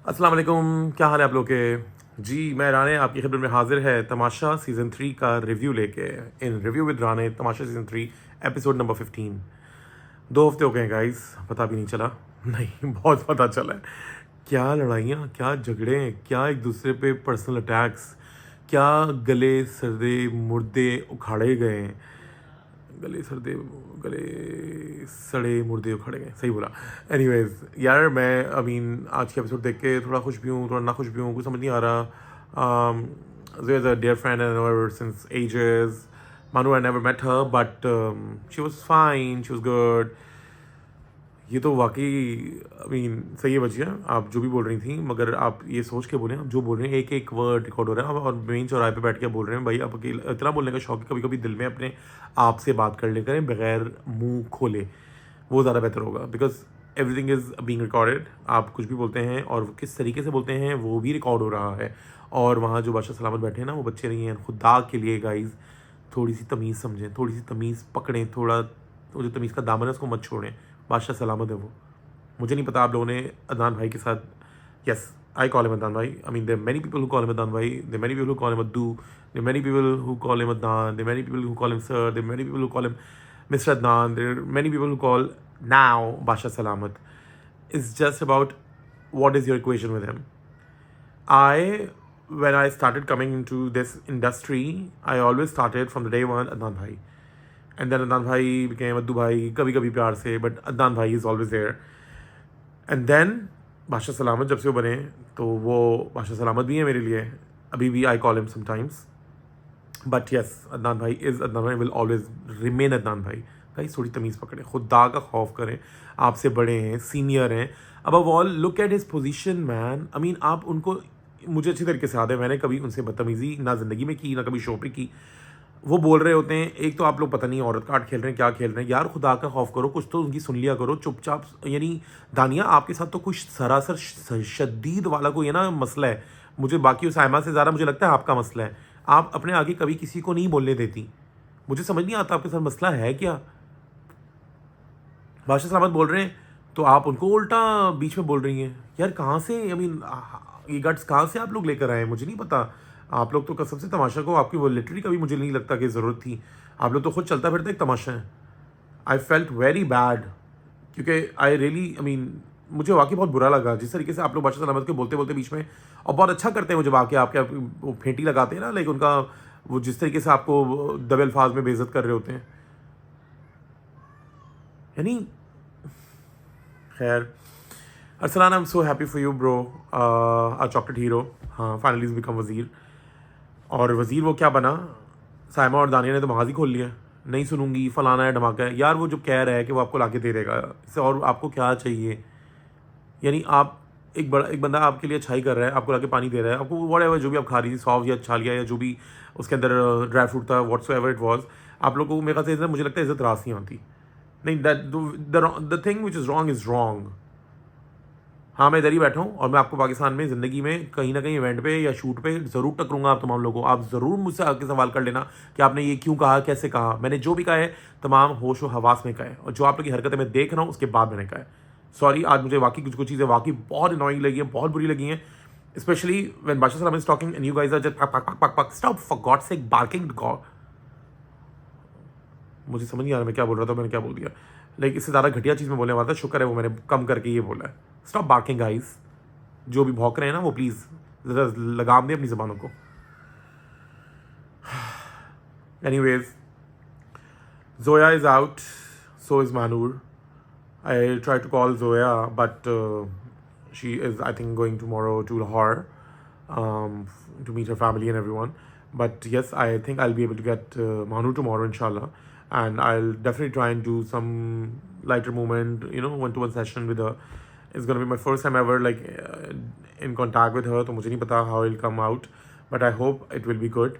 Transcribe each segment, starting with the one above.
अस्सलाम वालेकुम, क्या हाल है आप लोग के। जी मैं राणे आपकी खिदमत में हाजिर है तमाशा सीज़न 3 का रिव्यू लेके। In review with Rane Tamasha season 3 episode number 15। 2 हफ्ते हो गए हैं गाइस, पता भी नहीं चला। नहीं बहुत पता चला है। क्या लड़ाइयाँ, क्या झगड़े, क्या एक दूसरे पे पर्सनल अटैक्स, क्या गले सर्दे मुर्दे उखाड़े गए। गले सर्दे गले सड़े मुर्दे उखड़ गए, सही बोला। एनीवेज यार मैं आई मीन आज के एपिसोड देख के थोड़ा खुश भी हूँ, थोड़ा ना खुश भी हूँ, कुछ समझ नहीं आ रहा। Zoe is a dear friend and I know her since ages. Manu, I never met her, but she was fine, she was good. ये तो वाकई आई मीन सही है बचिया, आप जो भी बोल रही थी, मगर आप ये सोच के बोले, आप जो बोल रहे हैं एक एक वर्ड रिकॉर्ड हो रहा है और मेन चौराहे पे बैठ के बोल रहे हैं। भाई आप इतना बोलने का शौक है, कभी कभी दिल में अपने आप से बात कर ले करें बगैर मुंह खोले, वो ज़्यादा बेहतर होगा। Because everything is being recorded. आप कुछ भी बोलते हैं और किस तरीके से बोलते हैं वो भी रिकॉर्ड हो रहा है। और वहाँ जो बादशाह सलामत बैठे हैं ना, वो बच्चे नहीं हैं। खुदा के लिए गाइज थोड़ी सी तमीज़ समझें, थोड़ी सी तमीज़ पकड़ें, थोड़ा वो जो तमीज़ का दामन है उसको मत छोड़ें। बादशाह सलामत है वो। मुझे नहीं पता आप लोगों ने अदनान भाई के साथ, yes I call him Adnan bhai, I mean there many people who call him Adnan bhai, there many people who call him Addu, there many people who call him Adnan, there many people who call him sir, there many people who call him mister Adnan, there many people who call now Basha Salamat. It's just about what is your equation with him. When I started coming into this industry, I always started from the day one Adnan Bhai. And then Adnan Bhai became Addu Bhai, kabhi kabhi pyar se, but Adnan Bhai is always there. And then बादशाह सलामत जब से वो बने तो वो बादशाह सलामत भी है मेरे लिए, अभी भी आई call him sometimes. But yes Adnan भाई इज़ अदनान भाई, विल ऑलवेज रिमेन अदनान भाई। भाई थोड़ी तमीज़ पकड़ें, खुदा का खौफ करें, आपसे बड़े हैं, सीनियर हैं। अब all look at his position man. I mean आप उनको, मुझे अच्छी तरीके से याद है, मैंने कभी उनसे बदतमीज़ी ना ज़िंदगी में की ना कभी शो पे की। वो बोल रहे होते हैं, एक तो आप लोग पता नहीं औरत काट खेल रहे हैं, क्या खेल रहे हैं यार। खुदा का खौफ करो, कुछ तो उनकी सुन लिया करो चुपचाप। यानी दानिया आपके साथ तो कुछ सरासर शदीद वाला कोई है ना मसला है। मुझे बाकी उस आयमा से ज़्यादा मुझे लगता है आपका मसला है। आप अपने आगे कभी किसी को नहीं बोलने देती। मुझे समझ नहीं आता आपके साथ मसला है क्या। बादशाह सलामत बोल रहे हैं तो आप उनको उल्टा बीच में बोल रही हैं। यार कहाँ से, आई मीन ये गट्स कहाँ से आप लोग लेकर आए, मुझे नहीं पता। आप लोग तो कसम से तमाशा को, आपकी वो लिटरली कभी मुझे नहीं लगता कि ज़रूरत थी। आप लोग तो खुद चलता फिरता एक तमाशा है। आई फेल्ट वेरी बैड, क्योंकि आई रियली आई मीन मुझे वाकई बहुत बुरा लगा जिस तरीके से आप लोग बादशाह सलामत के बोलते बोलते बीच में, और बहुत अच्छा करते हैं वो जब आके आपके वो फेंटी लगाते हैं ना, लाइक उनका वो जिस तरीके से आपको दबे अल्फाज में बेइज्जत कर रहे होते हैं। यानी खैर, Arsalan I am so happy for you bro, a chocolate hero. हाँ फाइनली इज बिकम वज़ीर। और वज़ीर वो क्या बना, साइमा और दानिया ने तो मगाजी खोल लिया। नहीं सुनूंगी, फलाना है, धमाका है। यार वो जो कह रहा है कि वो आपको लाके दे देगा, इससे और आपको क्या चाहिए। यानी आप एक बंदा आपके लिए अच्छाई कर रहा है, आपको लाके पानी दे रहा है, आपको व्हाटएवर जो भी आप खा रही थी, सौंफ या छालिया या जो भी उसके अंदर ड्राई फ्रूट था, व्हाट्सोएवर इट वाज, आप लोगों को मेरे ख्याल से मुझे लगता है इज्जत रास नहीं आती। नहीं, that the thing which is wrong. हाँ मैं इधर ही बैठा हूँ और मैं आपको पाकिस्तान में ज़िंदगी में कहीं ना कहीं इवेंट पे या शूट पे ज़रूर टकरूंगा। आप तमाम लोगों को, आप ज़रूर मुझसे आके सवाल कर लेना कि आपने ये क्यों कहा, कैसे कहा। मैंने जो भी कहा है तमाम होश व हवास में कहा है, और जो आप लोग की हरकतें मैं देख रहा हूँ उसके बाद मैंने कहा है। सॉरी, आज मुझे वाकई कुछ कुछ चीज़ें वाकई बहुत अनोइंग लगी हैं, बहुत बुरी लगी हैं। Specially when Badshah Salam is talking and you guys are just पक पक पक पक stop for god sake barking god. मुझे समझ नहीं आ रहा मैं क्या बोल रहा था, मैंने क्या बोल दिया। लाइक इससे ज़्यादा घटिया चीज़ में बोलने वाला था, शुक्र है वो मैंने कम करके ये बोला है। Stop barking guys. जो भी भौंक रहे हैं ना वो प्लीज़ ज़रा लगाम दें अपनी ज़बानों को। Anyways, Zoya is out, so is Manur. I tried to call Zoya, but she is, I think, going tomorrow to Lahore to meet her family and everyone. But yes, I think I'll be able to get Manu tomorrow, inshallah. And I'll definitely try and do some lighter movement, one-to-one session with her. It's going to be my first time ever like in contact with her, तो मुझे नहीं पता how it'll come out, but I hope it will be good.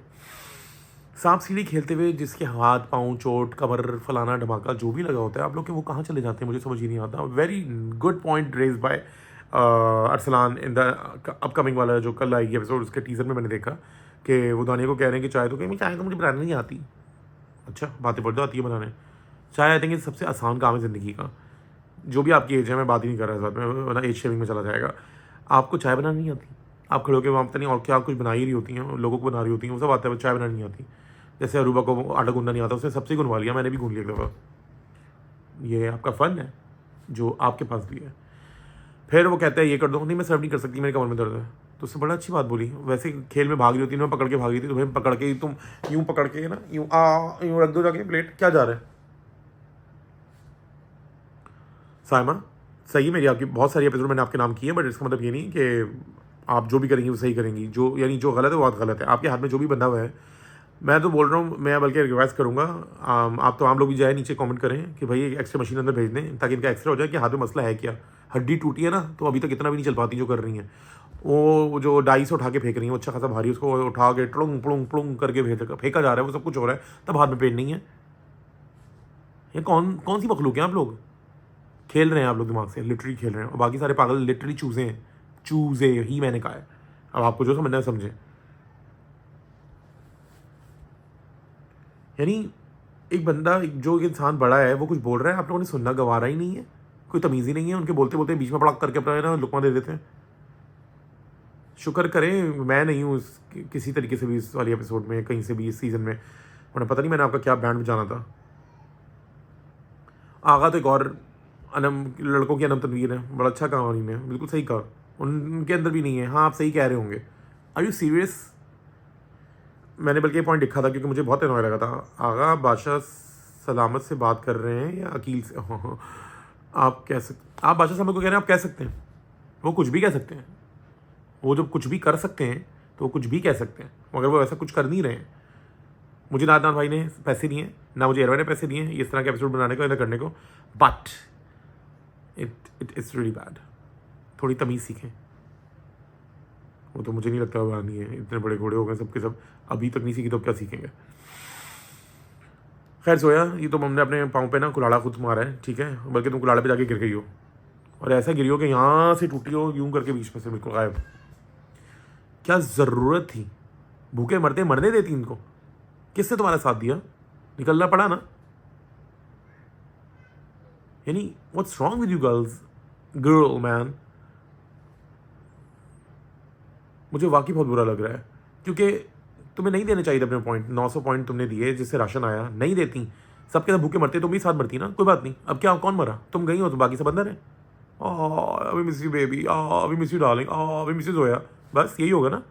सांप सीढ़ी खेलते हुए जिसके हाथ पाँव चोट कमर फलाना धमाका जो भी लगा होता है, आप लोग के वो कहाँ चले जाते हैं मुझे समझ ही नहीं आता। Very good point raise by Arsalan in the upcoming वाला जो कल आएगी एपिसोड, उसके टीजर में मैंने देखा कि वो दानिया को कह रहे हैं कि चाय तो, कहीं चाय तो मुझे बनाने नहीं आती। अच्छा, बातें पढ़ दो आती है बनाने। चाय आई थिंक सबसे आसान काम है ज़िंदगी का। जो भी आपकी एज है, मैं बात ही नहीं कर रहा इस बात में, वरना एज शेविंग में चला जाएगा। आपको चाय बनानी नहीं आती, आप खड़े होकर वहाँ पता नहीं और क्या कुछ बना ही रही होती हैं, लोगों को बना रही होती हैं, वो सब आता है, चाय बनानी नहीं आती। जैसे अरूबा को आटा गूंदना नहीं आता, उसने सबसे गुनवा लिया, मैंने भी गूंद लिया एक दफ़ा। ये आपका फ़न है जो आपके पास भी है। फिर वो कहता है ये कर दो, नहीं मैं सर्व नहीं कर सकती, मेरे कमर में दर्द है। तो उससे बड़ा अच्छी बात बोली, वैसे खेल में भाग रही होती है, मैं पकड़ के भाग रही थी, तुम्हें पकड़ के तुम यूँ पकड़ के ना यूँ रख दो जाके प्लेट, क्या जा रहा है। साइमा सही, मेरी आपकी बहुत सारी एपिसोड मैंने आपके नाम किए, बट इसका मतलब ये नहीं कि आप जो भी करेंगी वो सही करेंगी, जो यानी जो गलत है वो बहुत गलत है। आपके हाथ में जो भी बंधा हुआ है, मैं तो बोल रहा हूँ, मैं बल्कि रिक्वेस्ट करूँगा, आप तो आम लोग भी जाए नीचे कमेंट करें कि भाई एक्स्ट्रा मशीन अंदर भेज दें, ताकि इनका एक्सरे हो जाए कि हाथ में मसला है क्या। हड्डी टूटी है ना, तो अभी तक इतना भी नहीं चल पाती जो कर रही हैं। वो जो डाई से उठा के फेंक रही हैं, वो अच्छा खासा भारी, उसको उठा के टुड़ुंग पुड़ुंग पुड़ुंग करके फेंका जा रहा है, वो सब कुछ हो रहा है, तब हाथ में पेन नहीं है। ये कौन कौन सी मखलूक हैं आप लोग, खेल रहे हैं आप लोग दिमाग से, लिटरली खेल रहे हैं, और बाकी सारे पागल लिटरली चूजे हैं, चूजे ही मैंने कहा है। अब आपको जो समझना है समझे। यानी एक बंदा, जो एक इंसान बड़ा है, वो कुछ बोल रहा है, आप लोगों ने सुनना गवारा ही नहीं है, कोई तमीज़ ही नहीं है, उनके बोलते बोलते बीच में पड़क करके अपना ना लुकमा दे देते हैं। शुक्र करें मैं नहीं हूँ किसी तरीके से भी इस वाली एपिसोड में, कहीं से भी इस सीज़न में, उन्हें पता नहीं मैंने आपका क्या बैंड बजाना था। आगा तो एक और अनम लड़कों की अनम तनवीर है, बड़ा अच्छा कहा उन्होंने, बिल्कुल सही कहा, उनके अंदर भी नहीं है। हाँ आप सही कह रहे होंगे। Are you serious? मैंने बल्कि ये पॉइंट लिखा था क्योंकि मुझे बहुत अनोय लगा था। आगा बादशाह सलामत से बात कर रहे हैं या अकील से? आप कह सकते, आप बादशाह साहब को कह रहे हैं, आप कह सकते हैं, वो कुछ भी कह सकते हैं, वो जब कुछ भी कर सकते हैं तो वो कुछ भी कह सकते हैं, मगर वो ऐसा कुछ कर नहीं रहे हैं। मुझे नादनान भाई ने पैसे दिए, ना मुझे एरवा ने पैसे दिए इस तरह के एपिसोड बनाने को, या करने को, but it is really bad. थोड़ी तमीज़ सीखें। वो तो मुझे नहीं लगता वो आनी है, इतने बड़े घोड़े हो गए सबके सब, अभी तक नहीं सीखी तो क्या सीखेंगे। खैर सोया, ये तो हमने अपने पाँव पे ना कुलाड़ा खुद मारा है, ठीक है, बल्कि तुम कुलाड़े पे जाके गिर गई हो, और ऐसा गिरी हो कि यहाँ से टूटी हो, यूं करके बीच में से बिल्कुल गायब। क्या ज़रूरत थी? भूखे मरते मरने देती इनको। किसने तुम्हारा साथ दिया? निकलना पड़ा ना। यानी what's wrong with you girl man. मुझे वाकई बहुत बुरा लग रहा है, क्योंकि तुम्हें नहीं देने चाहिए अपने पॉइंट। 900 पॉइंट तुमने दिए जिससे राशन आया, नहीं देती, सबके साथ भूखे मरते, तुम भी साथ मरती ना, कोई बात नहीं। अब क्या कौन मरा? तुम गई हो तो बाकी सब अंदर है। अभी मिस यू बेबी, अभी मिस यू डार्लिंग, अभी मिस यू जोया। बस यही होगा ना,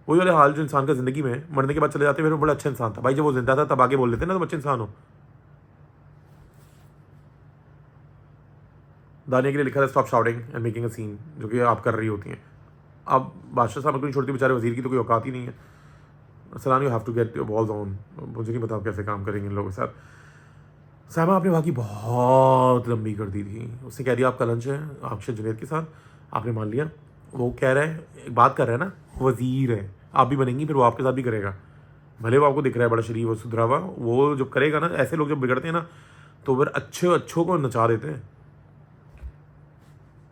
वही वाले हाल जो इंसान का ज़िंदगी में है। मरने के बाद चले जाते, फिर वो बड़ा अच्छा इंसान था भाई, जब वो जिंदा था तब आगे बोल लेते ना तुम अच्छे इंसान हो। दानिया के लिए लिखा था stop shouting and making a scene, जो कि आप कर रही होती हैं। अब बादशाह साहब को नहीं छोड़ती, बेचारे वजीर की तो कोई औकात ही नहीं है। Salam, you have to get your balls on. मुझे नहीं पता आप कैसे काम करेंगे इन लोगों के साथ। साहबा आपने वाकई बहुत लंबी कर दी थी। उसने कह दिया आपका लंच है अक्षय जुनैद के साथ, आपने मान लिया। वो कह रहा है, एक बात कर रहा है ना, वजीर है, आप भी बनेंगी, फिर वो आपके साथ भी करेगा। भले वो आपको दिख रहा है बड़ा शरीफ और सुधरा हुआ, वो जब करेगा ना, ऐसे लोग जब बिगड़ते हैं ना, तो फिर अच्छों को नचा देते हैं।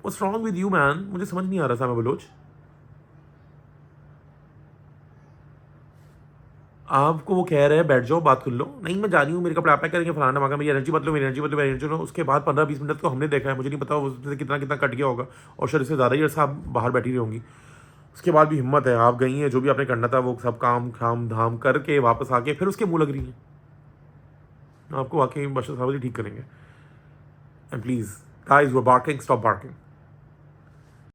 What's wrong with you man? मुझे समझ नहीं आ रहा सामा बलोच। आपको वो कह रहे हैं बैठ जाओ बात कर लो, नहीं मैं जा रही हूँ, मेरे कपड़े आप पैक करेंगे, फलाना मांगा, मेरी एनर्जी बदलो, मेरी एनर्जी बदलो, मेरी एनर्जी लो। उसके बाद 15-20 मिनट तो हमने देखा है, मुझे नहीं पता उससे कितना कितना कट गया होगा, और शायद इससे ज़्यादा ही अर्सा आप बाहर बैठी रही होंगी। उसके बाद भी हिम्मत है, आप गई हैं, जो भी आपने करना था वो सब काम खाम धाम करके वापस आके फिर उसके मुँह लग रही हैं। आपको वाकई बादशाह साहब ठीक करेंगे। And please guys, you are barking, stop barking.